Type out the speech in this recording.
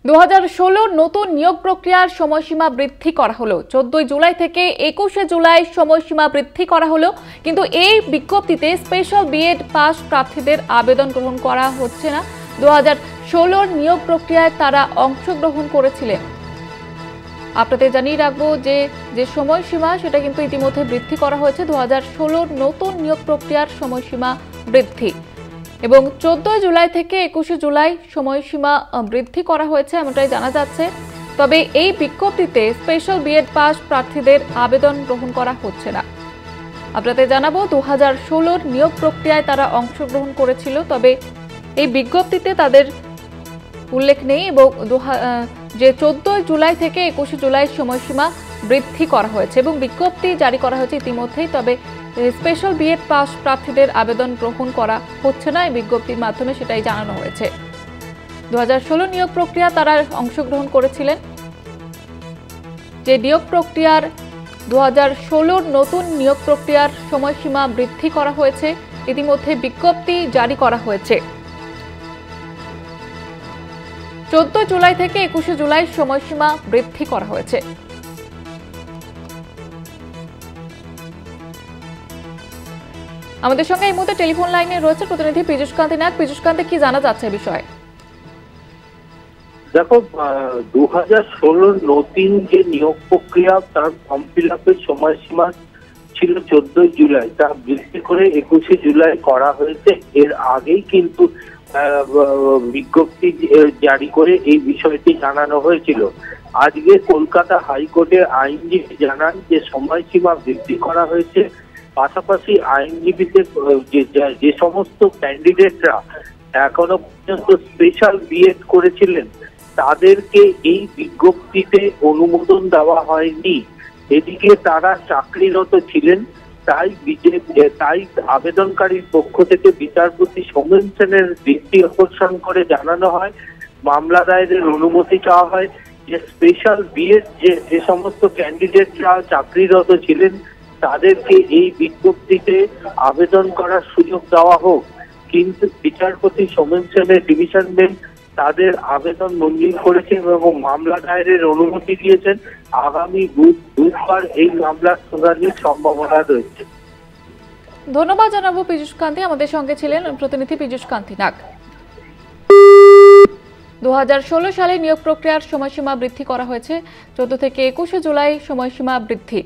2016 নতুন নিয়োগ প্রক্রিয়ার সময়সীমা বৃদ্ধি করা হলো। 14 জুলাই থেকে 21 জুলাই সময়সীমা বৃদ্ধি করা হলো, কিন্তু এই বিজ্ঞপ্তিতে স্পেশাল বিএড পাস প্রার্থীদের আবেদন গ্রহণ করা হচ্ছে না। 2016 নিয়োগ প্রক্রিয়ায় তারা অংশগ্রহণ করেছিলেন। আপনাদের জানিয়ে রাখবো যে সময়সীমা সেটা কিন্তু ইতিমধ্যে বৃদ্ধি করা হয়েছে। 2016 নতুন নিয়োগ প্রক্রিয়ার সময়সীমা বৃদ্ধি এবং 14 জুলাই থেকে 21 জুলাই সময়সীমা বৃদ্ধি করা হয়েছে এমনটাই জানা যাচ্ছে। তবে এই বিজ্ঞপ্তিতে স্পেশাল বিএড পাস প্রার্থীদের আবেদন গ্রহণ করা হচ্ছে না। আপনাদের জানাবো 2016 নিয়োগ প্রক্রিয়ায় তারা অংশগ্রহণ করেছিল, তবে এই বিজ্ঞপ্তিতে তাদের উল্লেখ নেই এবং যে 14 জুলাই থেকে 21 জুলাই সময়সীমা বৃদ্ধি করা হয়েছে এবং বিজ্ঞপ্তি জারি করা হয়েছে ইতিমধ্যেই। তবে স্পেশাল বিএড পাস প্রার্থীদের আবেদন গ্রহণ করা হচ্ছে না, এই বিজ্ঞপ্তির মাধ্যমে সেটাই জানানো হয়েছে। 2016 নিয়োগ প্রক্রিয়া তারা অংশগ্রহণ করেছিলেন। যে নিয়োগ প্রক্রিয়ার 2016 নতুন নিয়োগ প্রক্রিয়ার সময়সীমা বৃদ্ধি করা হয়েছে, ইতিমধ্যে বিজ্ঞপ্তি জারি করা হয়েছে। 14 জুলাই থেকে 21 জুলাই সময়সীমা বৃদ্ধি করা হয়েছে। আমাদের সঙ্গে এই মুহূর্তে টেলিফোন লাইনে রয়েছে প্রতিনিধি পীযূষ কান্তি নাগ। পীযূষ কান্তি, কি জানা যাচ্ছে বিষয়ে? দেখো, 2016 নতুন যে নিয়োগ প্রক্রিয়া তার ফর্ম ফিল আপের সময়সীমা ছিল 14 জুলাই, তা বৃদ্ধি করে 21 জুলাই করা হয়েছে। এর আগেই কিন্তু বিজ্ঞপ্তি জারি করে এই বিষয়টি জানানো হয়েছিল। আজকে কলকাতা হাইকোর্টের আইনজীবী জানান যে সময়সীমা বৃদ্ধি করা হয়েছে। পাশাপাশি আইনজীবীদের যে সমস্ত ক্যান্ডিডেটরা এখনো পর্যন্ত স্পেশাল বিএড করেছিলেন তাদেরকে এই বিজ্ঞপ্তিতে অনুমোদন দেওয়া হয়নি। এদিকে তারা চাকরিরত ছিলেন, তাই আবেদনকারীর পক্ষ থেকে বিচারপতি সৌমেন সেনের দৃষ্টি আকর্ষণ করে জানানো হয়, মামলা দায়েরের অনুমতি চাওয়া হয় যে স্পেশাল বিএড যে সমস্ত ক্যান্ডিডেটরা চাকরিরত ছিলেন তাদেরকে এই বিজ্ঞপ্তিতে আবেদন করার সুযোগ দেওয়া হোক। কিন্তু বিচারপতি সৌমেন সেনের ডিভিশন বেঞ্চ তাদের আবেদন মঞ্জুর করেছেন এবং মামলা দায়েরের অনুমতি দিয়েছেন। আগামী বুধবার এই মামলার শুনানির সম্ভাবনা রয়েছে। ধন্যবাদ জানাবো পীযূষ কান্তি। আমাদের সঙ্গে ছিলেন প্রতিনিধি পীযূষ কান্তি নাগ। 2016 সালে নিয়োগ প্রক্রিয়ার সময়সীমা বৃদ্ধি করা হয়েছে। 14 থেকে 21 জুলাই সময়সীমা বৃদ্ধি।